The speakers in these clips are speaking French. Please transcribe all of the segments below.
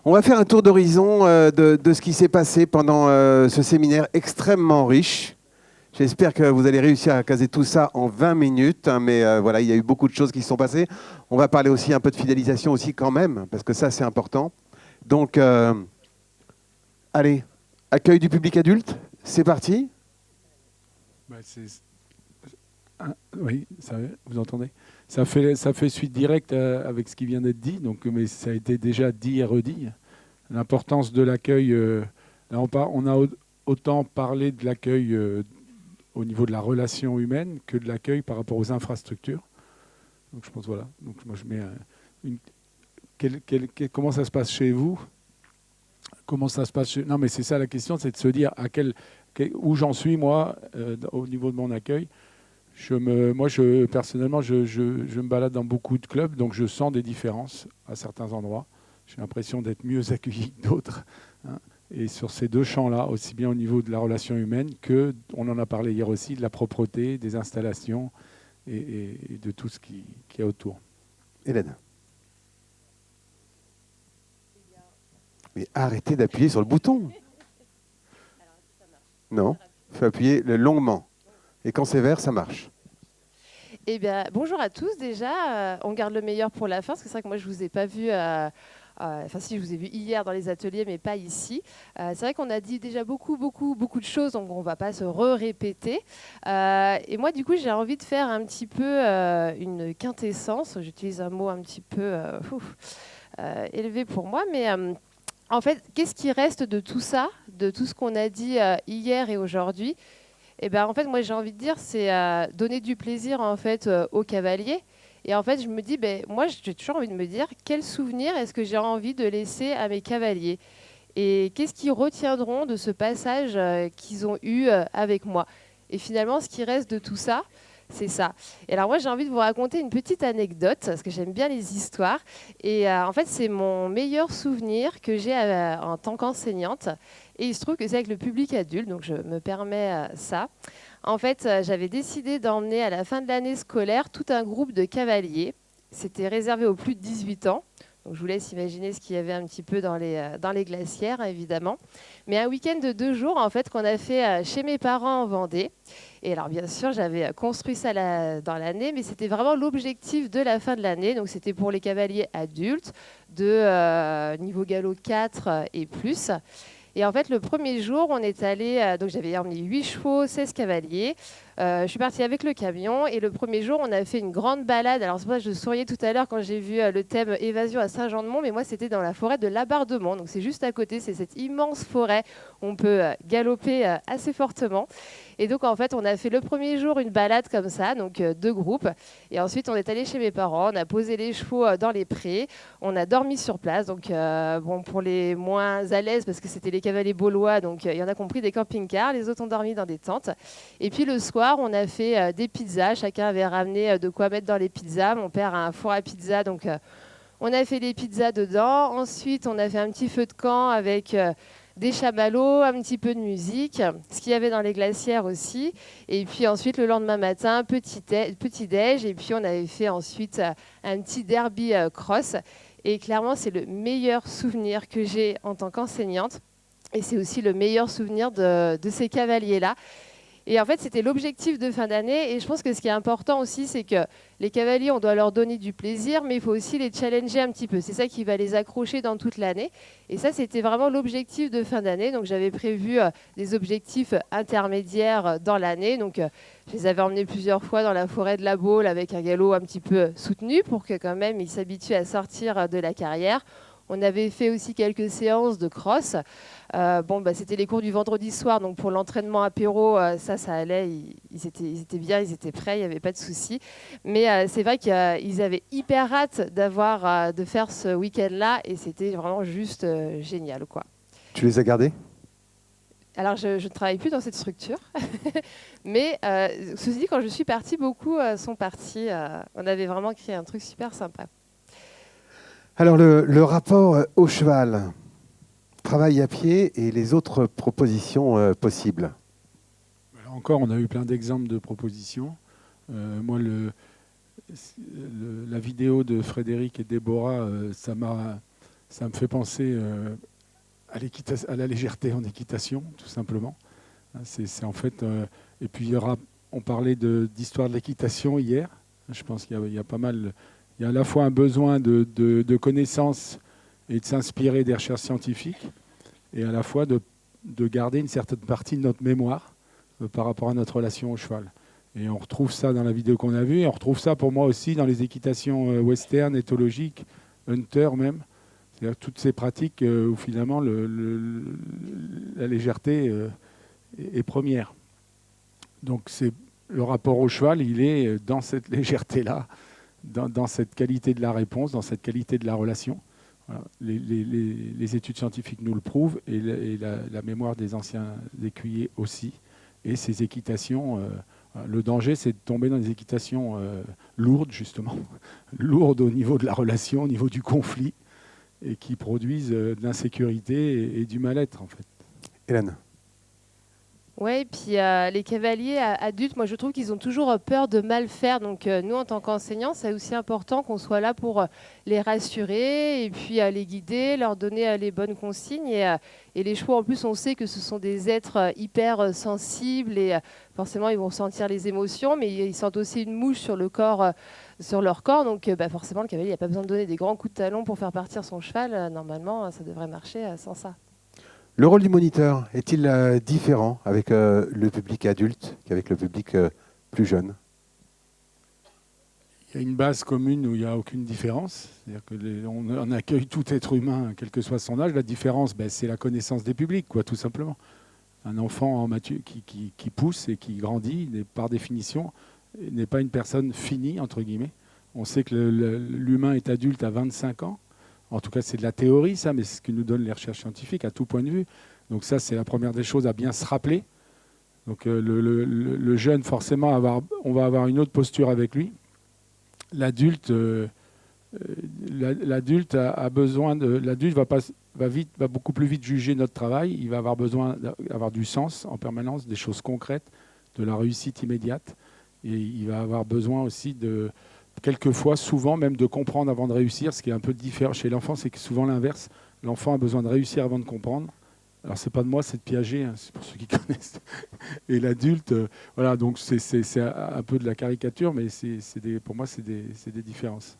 On va faire un tour d'horizon de ce qui s'est passé pendant ce séminaire extrêmement riche. J'espère que vous allez réussir à caser tout ça en 20 minutes, hein, mais voilà, il y a eu beaucoup de choses qui se sont passées. On va parler aussi un peu de fidélisation aussi quand même, parce que ça, c'est important. Donc, allez, accueil du public adulte, c'est parti. Bah, oui, vous entendez? Ça fait suite directe avec ce qui vient d'être dit, donc, mais ça a été déjà dit et redit. L'importance de l'accueil, là on a autant parlé de l'accueil au niveau de la relation humaine que de l'accueil par rapport aux infrastructures. Donc je pense, voilà. Donc moi je mets comment ça se passe chez vous? Comment ça se passe chez... Non mais c'est ça la question, c'est de se dire où j'en suis moi au niveau de mon accueil. Personnellement, je me balade dans beaucoup de clubs, donc je sens des différences à certains endroits. J'ai l'impression d'être mieux accueilli que d'autres, hein. Et sur ces deux champs-là, aussi bien au niveau de la relation humaine que, on en a parlé hier aussi, de la propreté, des installations et de tout ce qui est autour. Hélène. Mais arrêtez d'appuyer sur le bouton. Non, il faut appuyer longuement. Et quand c'est vert, ça marche. Eh bien, bonjour à tous déjà. On garde le meilleur pour la fin, parce que c'est vrai que moi, je ne vous ai pas vu... Enfin, si, je vous ai vu hier dans les ateliers, mais pas ici. C'est vrai qu'on a dit déjà beaucoup de choses, donc on ne va pas se répéter. Et moi, du coup, j'ai envie de faire un petit peu une quintessence. J'utilise un mot un petit peu élevé pour moi, mais en fait, qu'est-ce qui reste de tout ça, de tout ce qu'on a dit hier et aujourd'hui? Eh ben, en fait, moi, j'ai envie de dire, c'est donner du plaisir en fait aux cavaliers. Et en fait, je me dis, ben, moi, j'ai toujours envie de me dire, quel souvenir est-ce que j'ai envie de laisser à mes cavaliers? Et qu'est-ce qu'ils retiendront de ce passage qu'ils ont eu avec moi? Et finalement, ce qui reste de tout ça, c'est ça. Et alors moi, j'ai envie de vous raconter une petite anecdote, parce que j'aime bien les histoires. Et en fait, c'est mon meilleur souvenir que j'ai en tant qu'enseignante. Et il se trouve que c'est avec le public adulte, donc je me permets ça. En fait, j'avais décidé d'emmener à la fin de l'année scolaire tout un groupe de cavaliers. C'était réservé aux plus de 18 ans. Donc, je vous laisse imaginer ce qu'il y avait un petit peu dans les glacières, évidemment. Mais un week-end de 2 jours, en fait, qu'on a fait chez mes parents en Vendée. Et alors, bien sûr, j'avais construit ça dans l'année, mais c'était vraiment l'objectif de la fin de l'année. Donc, c'était pour les cavaliers adultes de niveau galop 4 et plus. Et en fait, le premier jour, on est allé, donc j'avais emmené 8 chevaux, 16 cavaliers. Je suis partie avec le camion et le premier jour, on a fait une grande balade. Alors c'est pour ça que je souriais tout à l'heure quand j'ai vu le thème évasion à Saint-Jean-de-Mont, mais moi c'était dans la forêt de Labardemont. Donc c'est juste à côté, c'est cette immense forêt où on peut galoper assez fortement. Et donc en fait, on a fait le premier jour une balade comme ça, donc 2 groupes. Et ensuite, on est allé chez mes parents, on a posé les chevaux dans les prés, on a dormi sur place. Donc bon, pour les moins à l'aise, parce que c'était les cavaliers baulois, donc il y en a compris des camping-cars, les autres ont dormi dans des tentes. Et puis le soir, on a fait des pizzas. Chacun avait ramené de quoi mettre dans les pizzas. Mon père a un four à pizza, donc on a fait des pizzas dedans. Ensuite, on a fait un petit feu de camp avec des chamallows, un petit peu de musique, ce qu'il y avait dans les glacières aussi. Et puis ensuite, le lendemain matin, petit déj. Et puis on avait fait ensuite un petit derby cross. Et clairement, c'est le meilleur souvenir que j'ai en tant qu'enseignante. Et c'est aussi le meilleur souvenir de ces cavaliers-là. Et en fait, c'était l'objectif de fin d'année. Et je pense que ce qui est important aussi, c'est que les cavaliers, on doit leur donner du plaisir, mais il faut aussi les challenger un petit peu. C'est ça qui va les accrocher dans toute l'année. Et ça, c'était vraiment l'objectif de fin d'année. Donc, j'avais prévu des objectifs intermédiaires dans l'année. Donc, je les avais emmenés plusieurs fois dans la forêt de la Baule avec un galop un petit peu soutenu pour que quand même ils s'habituent à sortir de la carrière. On avait fait aussi quelques séances de cross. C'était les cours du vendredi soir, donc pour l'entraînement apéro, ça allait, ils étaient bien, ils étaient prêts, il n'y avait pas de souci. Mais c'est vrai qu'ils avaient hyper hâte de faire ce week-end-là, et c'était vraiment juste génial, quoi. Tu les as gardés? Alors, je ne travaille plus dans cette structure, mais ceci dit, quand je suis partie, beaucoup sont partis. On avait vraiment créé un truc super sympa. Alors, le rapport au cheval, travail à pied et les autres propositions possibles. Là encore, on a eu plein d'exemples de propositions. Moi, la vidéo de Frédéric et Déborah, ça Ça me fait penser à la légèreté en équitation, tout simplement. C'est en fait, et puis on parlait d'histoire de l'équitation hier. Je pense qu'il y a pas mal. Il y a à la fois un besoin de connaissances et de s'inspirer des recherches scientifiques, et à la fois de garder une certaine partie de notre mémoire par rapport à notre relation au cheval. Et on retrouve ça dans la vidéo qu'on a vue, et on retrouve ça pour moi aussi dans les équitations western, éthologiques, hunter même. C'est-à-dire toutes ces pratiques où finalement la légèreté est première. Donc le rapport au cheval, il est dans cette légèreté-là, dans cette qualité de la réponse, dans cette qualité de la relation. Voilà. Les études scientifiques nous le prouvent, et la mémoire des anciens écuyers aussi. Et ces équitations, le danger, c'est de tomber dans des équitations lourdes, justement, lourdes au niveau de la relation, au niveau du conflit, et qui produisent de l'insécurité et du mal-être, en fait. Hélène. Oui, et puis les cavaliers adultes, moi je trouve qu'ils ont toujours peur de mal faire. Donc nous, en tant qu'enseignants, c'est aussi important qu'on soit là pour les rassurer et puis les guider, leur donner les bonnes consignes. Et les chevaux, en plus, on sait que ce sont des êtres hyper sensibles et forcément, ils vont sentir les émotions, mais ils sentent aussi une mouche sur le corps, sur leur corps. Donc forcément, le cavalier, il n'y a pas besoin de donner des grands coups de talon pour faire partir son cheval. Normalement, ça devrait marcher sans ça. Le rôle du moniteur est-il différent avec le public adulte qu'avec le public plus jeune? Il y a une base commune où il n'y a aucune différence. C'est-à-dire qu'on accueille tout être humain, quel que soit son âge. La différence, c'est la connaissance des publics, quoi, tout simplement. Un enfant qui pousse et qui grandit, par définition, n'est pas une personne finie, entre guillemets. On sait que l'humain est adulte à 25 ans. En tout cas, c'est de la théorie, ça, mais c'est ce que nous donnent les recherches scientifiques à tout point de vue. Donc ça, c'est la première des choses à bien se rappeler. Donc le jeune, forcément, on va avoir une autre posture avec lui. L'adulte a besoin de. L'adulte va beaucoup plus vite juger notre travail. Il va avoir besoin d'avoir du sens en permanence, des choses concrètes, de la réussite immédiate. Et il va avoir besoin aussi quelquefois, souvent même, de comprendre avant de réussir. Ce qui est un peu différent chez l'enfant, c'est que souvent l'inverse. L'enfant a besoin de réussir avant de comprendre. Alors, c'est pas de moi, c'est de Piaget, hein, c'est pour ceux qui connaissent. Et l'adulte, voilà, donc c'est un peu de la caricature, mais pour moi, c'est des différences.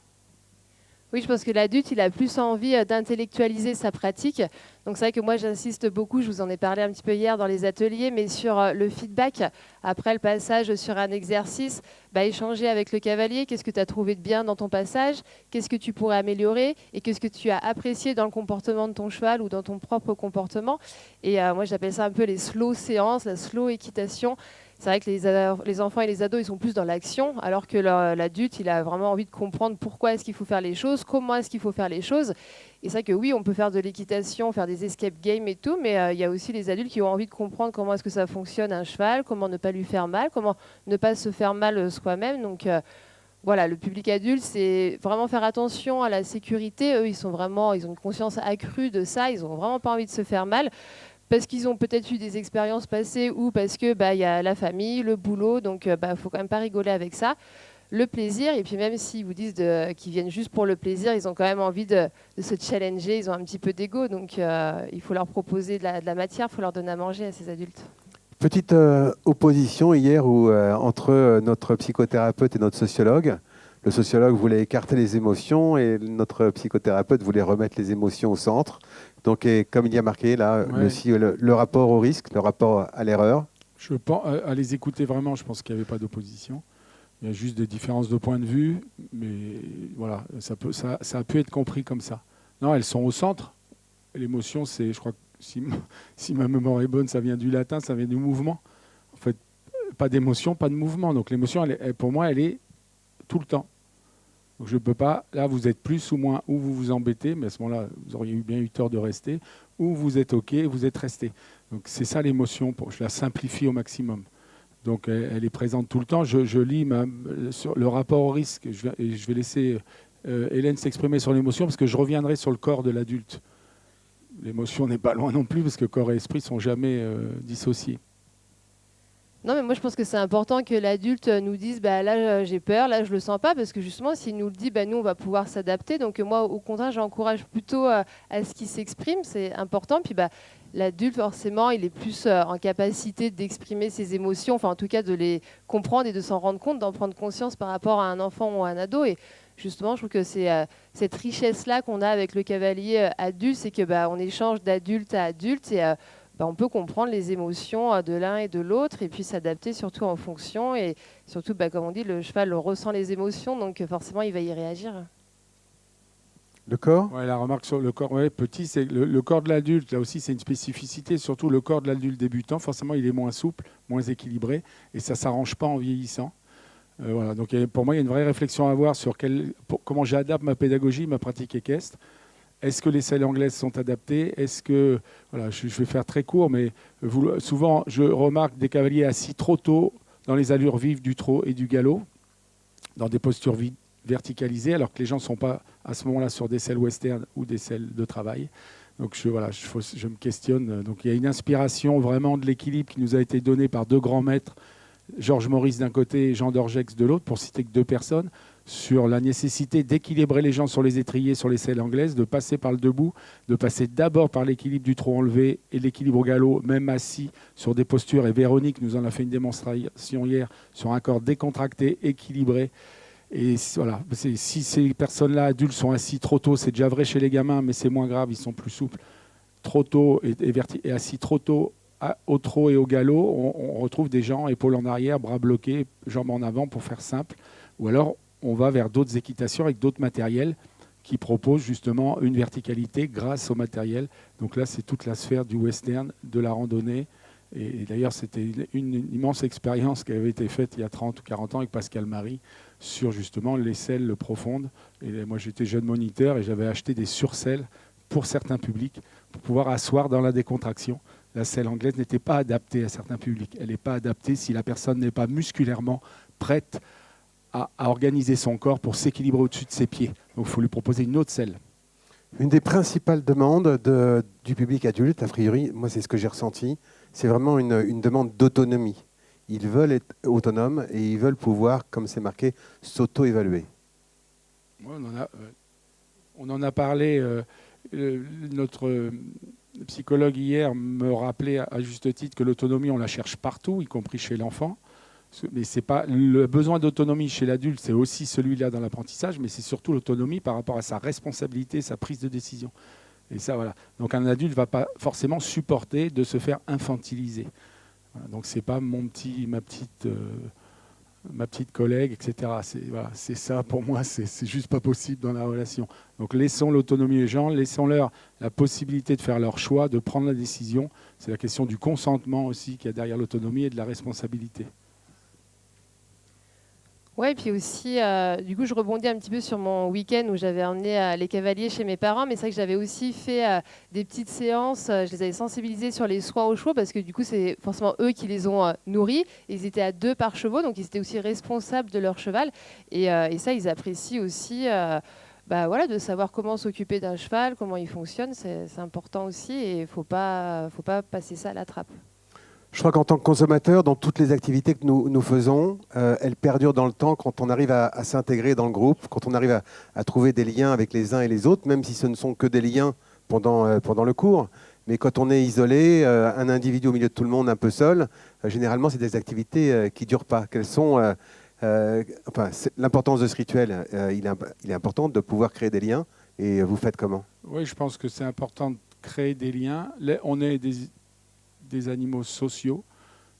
Oui, je pense que l'adulte, il a plus envie d'intellectualiser sa pratique. Donc c'est vrai que moi, j'insiste beaucoup, je vous en ai parlé un petit peu hier dans les ateliers, mais sur le feedback, après le passage sur un exercice, échanger avec le cavalier, qu'est-ce que tu as trouvé de bien dans ton passage, qu'est-ce que tu pourrais améliorer, et qu'est-ce que tu as apprécié dans le comportement de ton cheval ou dans ton propre comportement. Et moi, j'appelle ça un peu les slow séances, la slow équitation. C'est vrai que les enfants et les ados, ils sont plus dans l'action, alors que l'adulte, il a vraiment envie de comprendre pourquoi est-ce qu'il faut faire les choses, comment est-ce qu'il faut faire les choses. Et c'est vrai que oui, on peut faire de l'équitation, faire des escape games et tout, mais il y a aussi les adultes qui ont envie de comprendre comment est-ce que ça fonctionne un cheval, comment ne pas lui faire mal, comment ne pas se faire mal soi-même. Donc voilà, le public adulte, c'est vraiment faire attention à la sécurité. Eux, ils ont une conscience accrue de ça, ils n'ont vraiment pas envie de se faire mal. Parce qu'ils ont peut-être eu des expériences passées ou parce que y a la famille, le boulot, donc faut quand même pas rigoler avec ça. Le plaisir, et puis même s'ils vous disent qu'ils viennent juste pour le plaisir, ils ont quand même envie de se challenger, ils ont un petit peu d'ego, donc il faut leur proposer de la matière, il faut leur donner à manger à ces adultes. Petite opposition hier entre notre psychothérapeute et notre sociologue. Le sociologue voulait écarter les émotions et notre psychothérapeute voulait remettre les émotions au centre. Donc, comme il y a marqué là, le rapport au risque, le rapport à l'erreur. Je pense, à les écouter vraiment, je pense qu'il n'y avait pas d'opposition. Il y a juste des différences de point de vue, mais voilà, ça a pu être compris comme ça. Non, elles sont au centre. L'émotion, je crois que si ma mémoire est bonne, ça vient du latin, ça vient du mouvement. En fait, pas d'émotion, pas de mouvement. Donc l'émotion, pour moi, elle est tout le temps. Donc je ne peux pas, là vous êtes plus ou moins, ou vous vous embêtez, mais à ce moment-là, vous auriez bien eu tort de rester, ou vous êtes OK, vous êtes resté. Donc c'est ça l'émotion, je la simplifie au maximum. Donc elle est présente tout le temps. Je lis sur le rapport au risque, je vais laisser Hélène s'exprimer sur l'émotion, parce que je reviendrai sur le corps de l'adulte. L'émotion n'est pas loin non plus, parce que corps et esprit ne sont jamais dissociés. Non, mais moi je pense que c'est important que l'adulte nous dise bah, là j'ai peur, là je le sens pas, parce que justement s'il nous le dit, bah, nous on va pouvoir s'adapter. Donc moi au contraire j'encourage plutôt à ce qu'il s'exprime, c'est important. Puis bah, l'adulte forcément il est plus en capacité d'exprimer ses émotions, enfin en tout cas de les comprendre et de s'en rendre compte, d'en prendre conscience par rapport à un enfant ou à un ado. Et justement je trouve que c'est cette richesse-là qu'on a avec le cavalier adulte, c'est que bah, on échange d'adulte à adulte et bah, on peut comprendre les émotions de l'un et de l'autre et puis s'adapter surtout en fonction. Et surtout, bah, comme on dit, le cheval ressent les émotions, donc forcément, il va y réagir. Le corps? Ouais, la remarque sur le corps petit, c'est le corps de l'adulte, là aussi, c'est une spécificité. Surtout le corps de l'adulte débutant, forcément, il est moins souple, moins équilibré, et ça ne s'arrange pas en vieillissant. Voilà. Donc pour moi, il y a une vraie réflexion à avoir sur comment j'adapte ma pédagogie, ma pratique équestre. Est-ce que les selles anglaises sont adaptées? Est-ce que, voilà, je vais faire très court, mais souvent, je remarque des cavaliers assis trop tôt dans les allures vives du trot et du galop, dans des postures verticalisées, alors que les gens ne sont pas à ce moment-là sur des selles western ou des selles de travail. Donc je me questionne. Donc il y a une inspiration vraiment de l'équilibre qui nous a été donnée par deux grands maîtres, Georges Maurice d'un côté et Jean Dorgex de l'autre, pour citer que deux personnes, sur la nécessité d'équilibrer les gens sur les étriers, sur les selles anglaises, de passer par le debout, de passer d'abord par l'équilibre du trot enlevé et l'équilibre au galop, même assis sur des postures. Et Véronique nous en a fait une démonstration hier sur un corps décontracté, équilibré. Et voilà, si ces personnes-là, adultes, sont assis trop tôt, c'est déjà vrai chez les gamins, mais c'est moins grave, ils sont plus souples. Trop tôt et assis trop tôt au trot et au galop, on retrouve des gens épaules en arrière, bras bloqués, jambes en avant, pour faire simple. Ou alors, on va vers d'autres équitations avec d'autres matériels qui proposent justement une verticalité grâce au matériel. Donc là, c'est toute la sphère du western, de la randonnée. Et d'ailleurs, c'était une immense expérience qui avait été faite il y a 30 ou 40 ans avec Pascal Marie sur justement les selles profondes. Et moi, j'étais jeune moniteur et j'avais acheté des surselles pour certains publics pour pouvoir asseoir dans la décontraction. La selle anglaise n'était pas adaptée à certains publics. Elle n'est pas adaptée si la personne n'est pas musculairement prête à organiser son corps pour s'équilibrer au-dessus de ses pieds. Donc il faut lui proposer une autre selle. Une des principales demandes du public adulte, a priori, moi c'est ce que j'ai ressenti, c'est vraiment une demande d'autonomie. Ils veulent être autonomes et ils veulent pouvoir, comme c'est marqué, s'auto-évaluer. On en a parlé. Notre psychologue hier me rappelait à juste titre que l'autonomie, on la cherche partout, y compris chez l'enfant. Mais c'est pas le besoin d'autonomie chez l'adulte, c'est aussi celui-là dans l'apprentissage, mais c'est surtout l'autonomie par rapport à sa responsabilité, sa prise de décision. Et ça, voilà. Donc un adulte ne va pas forcément supporter de se faire infantiliser. Voilà. Donc c'est pas ma petite collègue, etc. C'est ça pour moi, c'est juste pas possible dans la relation. Donc laissons l'autonomie aux gens, laissons-leur la possibilité de faire leur choix, de prendre la décision. C'est la question du consentement aussi qu'il y a derrière l'autonomie et de la responsabilité. Oui, et puis aussi, du coup, je rebondis un petit peu sur mon week-end où j'avais emmené les cavaliers chez mes parents, mais c'est vrai que j'avais aussi fait des petites séances, je les avais sensibilisés sur les soins aux chevaux, parce que du coup, c'est forcément eux qui les ont nourris. Ils étaient à 2 par chevaux, donc ils étaient aussi responsables de leur cheval. Et ça, ils apprécient aussi voilà, de savoir comment s'occuper d'un cheval, comment il fonctionne. C'est important aussi, et il ne faut pas passer ça à la trappe. Je crois qu'en tant que consommateur, dans toutes les activités que nous faisons, elles perdurent dans le temps quand on arrive à s'intégrer dans le groupe, quand on arrive à trouver des liens avec les uns et les autres, même si ce ne sont que des liens pendant le cours. Mais quand on est isolé, un individu au milieu de tout le monde, un peu seul, généralement, c'est des activités qui ne durent pas. Quelles sont, l'importance de ce rituel, il est important de pouvoir créer des liens. Et vous faites comment? Oui, je pense que c'est important de créer des liens. On est des animaux sociaux.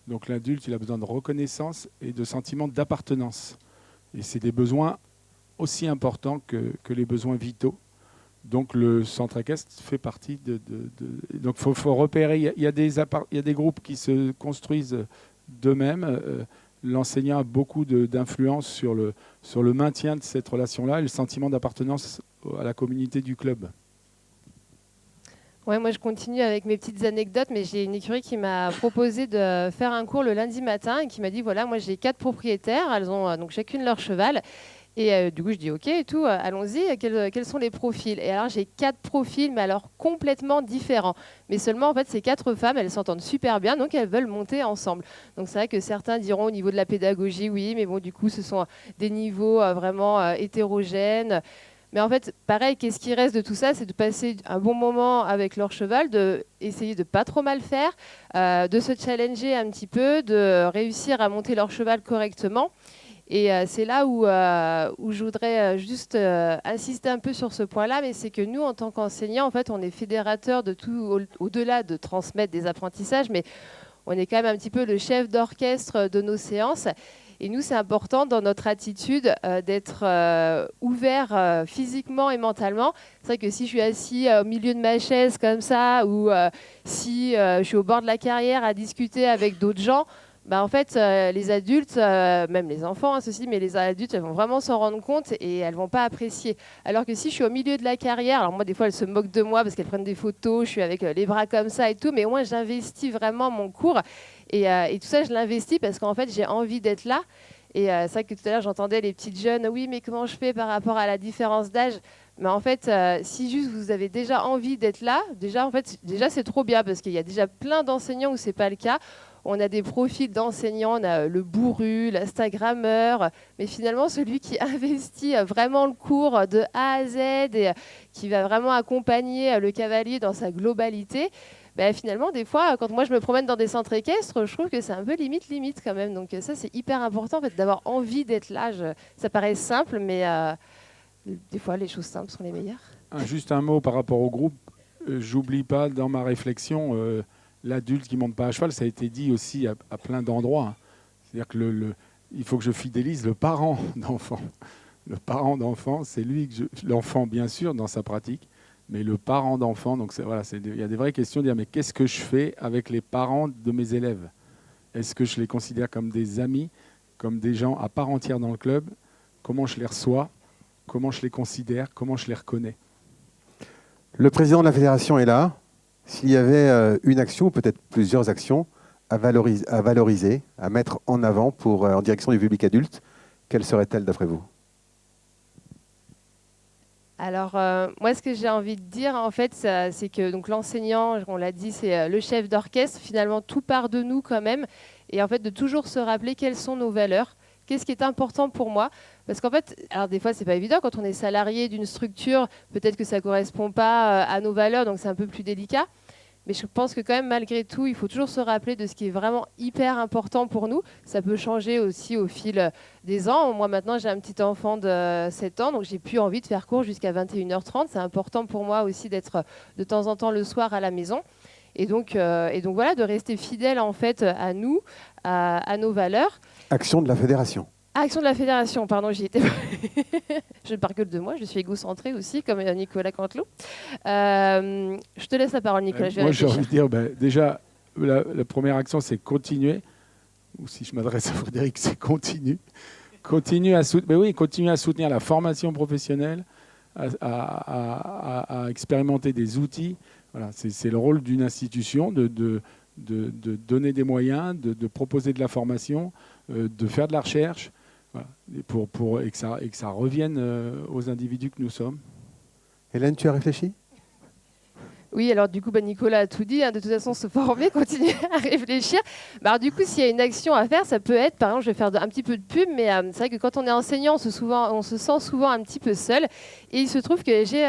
Donc l'adulte, il a besoin de reconnaissance et de sentiment d'appartenance. Et c'est des besoins aussi importants que les besoins vitaux. Donc le centre équestre fait partie donc il faut repérer. Il y a des groupes qui se construisent d'eux-mêmes. L'enseignant a beaucoup d'influence sur le maintien de cette relation-là et le sentiment d'appartenance à la communauté du club. Ouais, moi je continue avec mes petites anecdotes, mais j'ai une écurie qui m'a proposé de faire un cours le lundi matin et qui m'a dit voilà, moi j'ai 4 propriétaires, elles ont donc chacune leur cheval. Et du coup, je dis OK et tout, allons-y, quels sont les profils? Et alors, j'ai 4 profils, mais alors complètement différents. Mais seulement, en fait, ces 4 femmes, elles s'entendent super bien, donc elles veulent monter ensemble. Donc c'est vrai que certains diront au niveau de la pédagogie, oui, mais bon, du coup, ce sont des niveaux vraiment hétérogènes. Mais en fait, pareil, qu'est-ce qui reste de tout ça? C'est de passer un bon moment avec leur cheval, d'essayer de pas trop mal faire, de se challenger un petit peu, de réussir à monter leur cheval correctement. Et c'est là où je voudrais juste insister un peu sur ce point-là, mais c'est que nous, en tant qu'enseignants, en fait, on est fédérateurs de tout, au-delà de transmettre des apprentissages, mais on est quand même un petit peu le chef d'orchestre de nos séances. Et nous, c'est important dans notre attitude d'être ouvert physiquement et mentalement. C'est vrai que si je suis assis au milieu de ma chaise comme ça, ou si je suis au bord de la carrière à discuter avec d'autres gens, bah en fait, les adultes, même les enfants, hein, ceci, mais les adultes, elles vont vraiment s'en rendre compte et elles vont pas apprécier. Alors que si je suis au milieu de la carrière, alors moi, des fois, elles se moquent de moi parce qu'elles prennent des photos, je suis avec les bras comme ça et tout, mais moi, j'investis vraiment mon cours et tout ça, je l'investis parce qu'en fait, j'ai envie d'être là. Et c'est vrai que tout à l'heure, j'entendais les petites jeunes, oui, mais comment je fais par rapport à la différence d'âge? Mais en fait, si juste vous avez déjà envie d'être là, déjà, en fait, déjà c'est trop bien parce qu'il y a déjà plein d'enseignants où c'est pas le cas. On a des profils d'enseignants, on a le bourru, l'Instagrammeur, mais finalement celui qui investit vraiment le cours de A à Z et qui va vraiment accompagner le cavalier dans sa globalité, ben, finalement des fois quand moi je me promène dans des centres équestres, je trouve que c'est un peu limite quand même. Donc ça c'est hyper important en fait, d'avoir envie d'être là. Ça paraît simple, mais des fois les choses simples sont les meilleures. Juste un mot par rapport au groupe. J'oublie pas dans ma réflexion l'adulte qui ne monte pas à cheval, ça a été dit aussi à plein d'endroits. C'est-à-dire que il faut que je fidélise le parent d'enfant. Le parent d'enfant, c'est lui, l'enfant bien sûr dans sa pratique, mais le parent d'enfant. Donc voilà, il y a des vraies questions de dire mais qu'est-ce que je fais avec les parents de mes élèves? Est-ce que je les considère comme des amis, comme des gens à part entière dans le club? Comment je les reçois? Comment je les considère? Comment je les reconnais? Le président de la fédération est là. S'il y avait une action, ou peut-être plusieurs actions, à valoriser, à mettre en avant en direction du public adulte, quelle serait-elle d'après vous? Alors, moi, ce que j'ai envie de dire, en fait, c'est que donc, l'enseignant, on l'a dit, c'est le chef d'orchestre. Finalement, tout part de nous quand même. Et en fait, de toujours se rappeler quelles sont nos valeurs. Qu'est-ce qui est important pour moi? Parce qu'en fait, alors des fois, c'est pas évident. Quand on est salarié d'une structure, peut-être que ça ne correspond pas à nos valeurs, donc c'est un peu plus délicat. Mais je pense que quand même, malgré tout, il faut toujours se rappeler de ce qui est vraiment hyper important pour nous. Ça peut changer aussi au fil des ans. Moi, maintenant, j'ai un petit enfant de 7 ans, donc j'ai plus envie de faire cours jusqu'à 21h30. C'est important pour moi aussi d'être de temps en temps le soir à la maison. Et donc voilà, de rester fidèle en fait à nous, à nos valeurs. Action de la fédération. Action de la fédération, pardon, j'y étais. Je ne parle que de moi, je suis égocentrée aussi, comme Nicolas Canteloup. Je te laisse la parole, Nicolas. Moi, j'ai envie de dire, déjà, la première action, c'est continuer. Ou si je m'adresse à Frédéric, c'est continue. Continuer à soutenir la formation professionnelle, à expérimenter des outils. Voilà, c'est le rôle d'une institution de donner des moyens, de proposer de la formation, de faire de la recherche, voilà, et que ça revienne aux individus que nous sommes. Hélène, tu as réfléchi? Oui, alors du coup, Nicolas a tout dit. Hein, de toute façon, se former, continuer à réfléchir. Alors du coup, s'il y a une action à faire, ça peut être, par exemple, je vais faire un petit peu de pub, mais c'est vrai que quand on est enseignant, on se sent souvent un petit peu seul. Et il se trouve que j'ai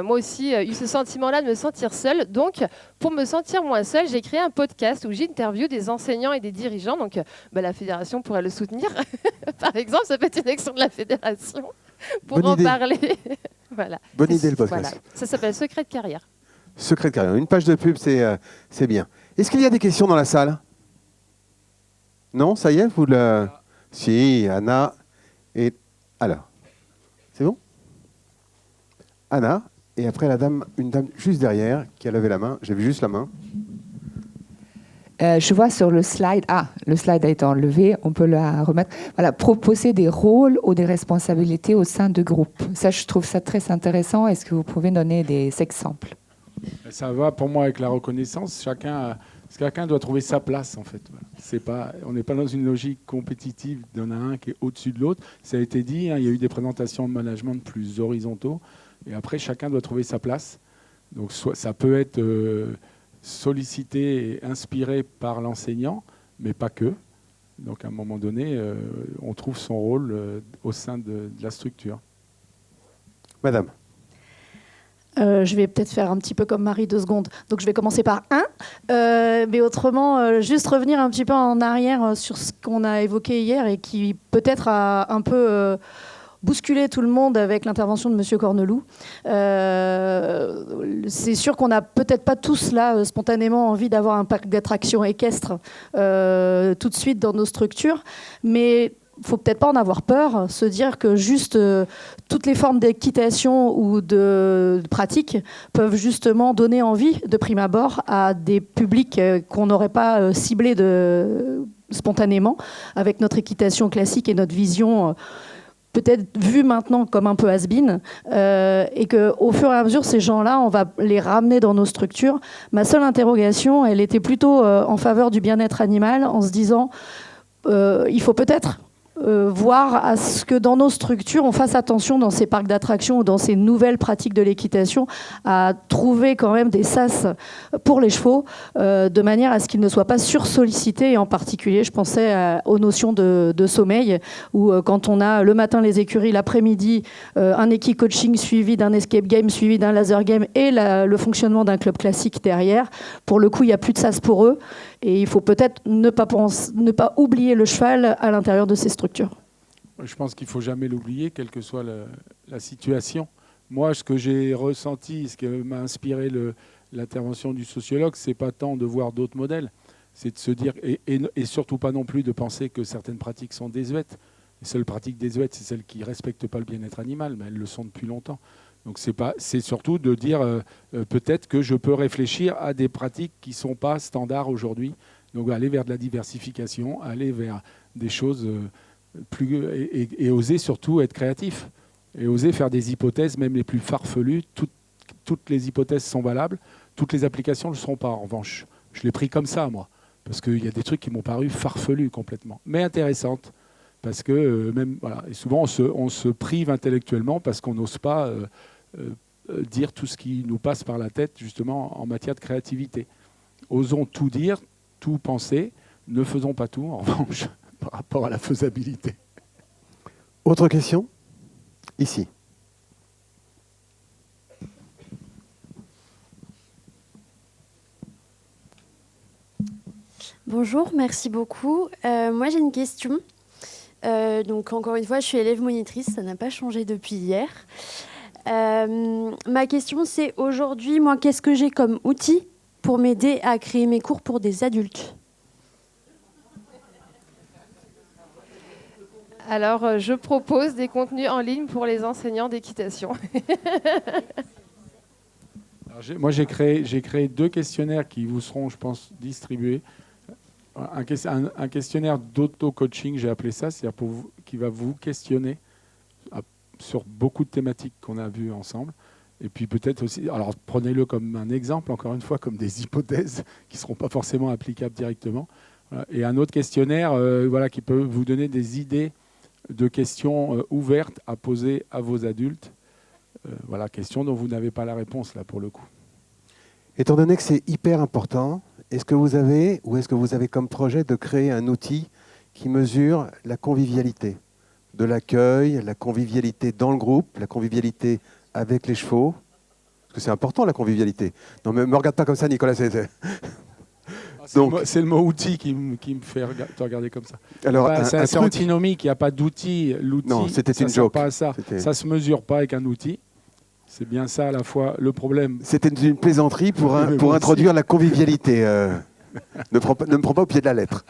moi aussi eu ce sentiment-là de me sentir seule. Donc, pour me sentir moins seule, j'ai créé un podcast où j'interviewe des enseignants et des dirigeants. Donc, la fédération pourrait le soutenir. Par exemple, ça peut être une action de la fédération pour en parler. Voilà. Bonne idée, le podcast. Voilà. Ça s'appelle Secret de carrière. Secret de carrière. Une page de pub, c'est bien. Est-ce qu'il y a des questions dans la salle? Non, ça y est, Si, Anna. Et alors, c'est bon? Anna, et après une dame juste derrière qui a levé la main. J'ai vu juste la main. Je vois sur le slide, le slide a été enlevé, on peut la remettre. Voilà, proposer des rôles ou des responsabilités au sein de groupes. Ça, je trouve ça très intéressant. Est-ce que vous pouvez donner des exemples? Ça va pour moi avec la reconnaissance. Chacun Chacun doit trouver sa place, en fait. Voilà. On n'est pas dans une logique compétitive d'un à un qui est au-dessus de l'autre. Ça a été dit, hein, il y a eu des présentations de management plus horizontaux. Et après, chacun doit trouver sa place. Donc, ça peut être sollicité et inspiré par l'enseignant, mais pas que. Donc, à un moment donné, on trouve son rôle au sein de la structure. Madame. Je vais peut-être faire un petit peu comme Marie 2 secondes. Donc je vais commencer par mais autrement, juste revenir un petit peu en arrière sur ce qu'on a évoqué hier et qui peut-être a un peu bousculé tout le monde avec l'intervention de M. Corneloup. C'est sûr qu'on n'a peut-être pas tous là spontanément envie d'avoir un parc d'attractions équestres tout de suite dans nos structures, mais il ne faut peut-être pas en avoir peur, se dire que juste toutes les formes d'équitation ou de pratique peuvent justement donner envie de prime abord à des publics qu'on n'aurait pas ciblés spontanément avec notre équitation classique et notre vision peut-être vue maintenant comme un peu has-been, et qu'au fur et à mesure, ces gens-là, on va les ramener dans nos structures. Ma seule interrogation, elle était plutôt en faveur du bien-être animal, en se disant il faut peut-être voir à ce que dans nos structures, on fasse attention dans ces parcs d'attractions ou dans ces nouvelles pratiques de l'équitation à trouver quand même des sas pour les chevaux de manière à ce qu'ils ne soient pas sursollicités. Et en particulier, je pensais aux notions de sommeil où quand on a le matin les écuries, l'après-midi un équi-coaching suivi d'un escape game, suivi d'un laser game et le fonctionnement d'un club classique derrière, pour le coup, il n'y a plus de sas pour eux. Et il faut peut-être ne pas oublier le cheval à l'intérieur de ces structures. Je pense qu'il ne faut jamais l'oublier, quelle que soit la situation. Moi, ce que j'ai ressenti, ce qui m'a inspiré l'intervention du sociologue, ce n'est pas tant de voir d'autres modèles, c'est de se dire, et surtout pas non plus de penser que certaines pratiques sont désuètes. Les seules pratiques désuètes, c'est celles qui ne respectent pas le bien-être animal, mais elles le sont depuis longtemps. Donc c'est surtout de dire peut-être que je peux réfléchir à des pratiques qui ne sont pas standards aujourd'hui. Donc aller vers de la diversification, aller vers des choses plus... Et oser surtout être créatif. Et oser faire des hypothèses, même les plus farfelues. Toutes les hypothèses sont valables. Toutes les applications ne le seront pas, en revanche. Je l'ai pris comme ça, moi. Parce qu'il y a des trucs qui m'ont paru farfelus complètement. Mais intéressantes. Parce que même, voilà, et souvent on se prive intellectuellement parce qu'on n'ose pas dire tout ce qui nous passe par la tête justement en matière de créativité. Osons tout dire, tout penser, ne faisons pas tout en revanche par rapport à la faisabilité. Autre question ? Ici. Bonjour, merci beaucoup. Moi j'ai une question. Donc encore une fois, je suis élève monitrice, ça n'a pas changé depuis hier. Ma question c'est aujourd'hui, moi, qu'est-ce que j'ai comme outil pour m'aider à créer mes cours pour des adultes ? Alors, je propose des contenus en ligne pour les enseignants d'équitation. Moi, j'ai créé 2 questionnaires qui vous seront, je pense, distribués. Un questionnaire d'auto-coaching, j'ai appelé ça, c'est-à-dire qui va vous questionner sur beaucoup de thématiques qu'on a vues ensemble. Et puis peut-être aussi, alors prenez-le comme un exemple, encore une fois, comme des hypothèses qui ne seront pas forcément applicables directement. Voilà. Et un autre questionnaire qui peut vous donner des idées de questions ouvertes à poser à vos adultes. Questions dont vous n'avez pas la réponse, là, pour le coup. Étant donné que c'est hyper important, est-ce que vous avez comme projet de créer un outil qui mesure la convivialité de l'accueil, la convivialité dans le groupe, la convivialité avec les chevaux? Parce que c'est important, la convivialité. Non, mais me regarde pas comme ça, Nicolas. C'est le mot outil qui me fait te regarder comme ça. Alors, c'est antinomique, il n'y a pas d'outil. L'outil, non, c'était ça une joke. Pas à ça ne se mesure pas avec un outil. C'est bien ça à la fois le problème. C'était une plaisanterie pour introduire la convivialité. Ne me prends pas au pied de la lettre.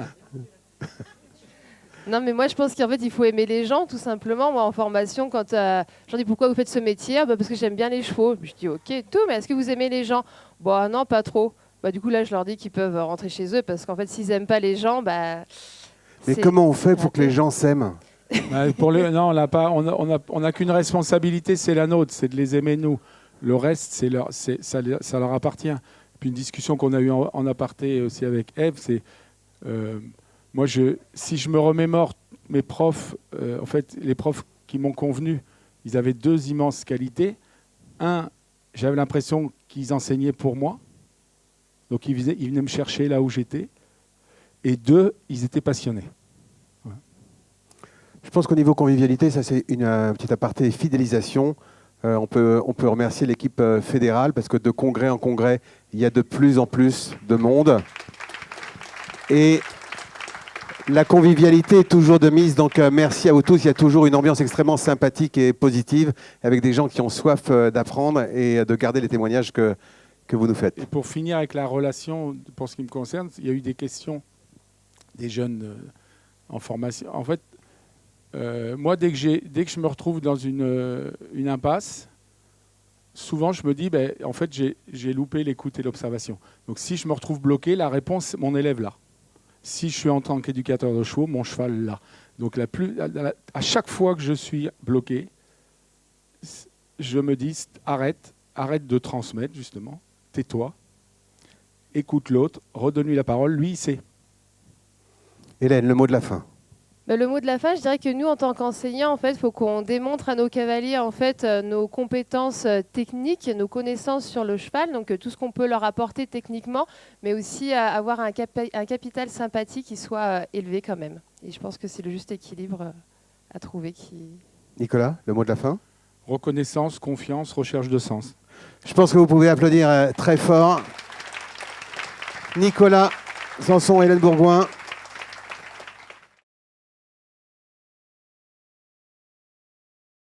Non, mais moi, je pense qu'en fait, il faut aimer les gens, tout simplement. Moi, en formation, quand j'en dis pourquoi vous faites ce métier, parce que j'aime bien les chevaux. Je dis ok, tout, mais est-ce que vous aimez les gens? Non, pas trop. Du coup, là, je leur dis qu'ils peuvent rentrer chez eux, parce qu'en fait, s'ils n'aiment pas les gens, Mais comment on fait pour que les gens s'aiment? Non, on n'a qu'une responsabilité, c'est la nôtre, c'est de les aimer nous. Le reste, ça leur appartient. Puis une discussion qu'on a eue en aparté aussi avec Eve, c'est moi, si je me remémore mes profs, en fait, les profs qui m'ont convenu, ils avaient 2 immenses qualités. Un, j'avais l'impression qu'ils enseignaient pour moi, donc ils venaient me chercher là où j'étais. Et 2, ils étaient passionnés. Ouais. Je pense qu'au niveau convivialité, ça c'est une petite aparté fidélisation. On peut remercier l'équipe fédérale parce que de congrès en congrès, il y a de plus en plus de monde. Et la convivialité est toujours de mise, donc merci à vous tous. Il y a toujours une ambiance extrêmement sympathique et positive avec des gens qui ont soif d'apprendre et de garder les témoignages que vous nous faites. Et pour finir avec la relation, pour ce qui me concerne, il y a eu des questions des jeunes en formation. En fait, moi, dès que je me retrouve dans une impasse, souvent je me dis, en fait, j'ai loupé l'écoute et l'observation. Donc si je me retrouve bloqué, la réponse, mon élève là. Si je suis en tant qu'éducateur de chevaux, mon cheval là. Donc à chaque fois que je suis bloqué, je me dis, arrête de transmettre justement, tais-toi, écoute l'autre, redonne-lui la parole, lui il sait. Hélène, le mot de la fin. Le mot de la fin, je dirais que nous, en tant qu'enseignants, en fait, il faut qu'on démontre à nos cavaliers en fait, nos compétences techniques, nos connaissances sur le cheval, donc tout ce qu'on peut leur apporter techniquement, mais aussi avoir un capital sympathie qui soit élevé quand même. Et je pense que c'est le juste équilibre à trouver. Nicolas, le mot de la fin. Reconnaissance, confiance, recherche de sens. Je pense que vous pouvez applaudir très fort. Nicolas Sanson, Hélène Bourgoin.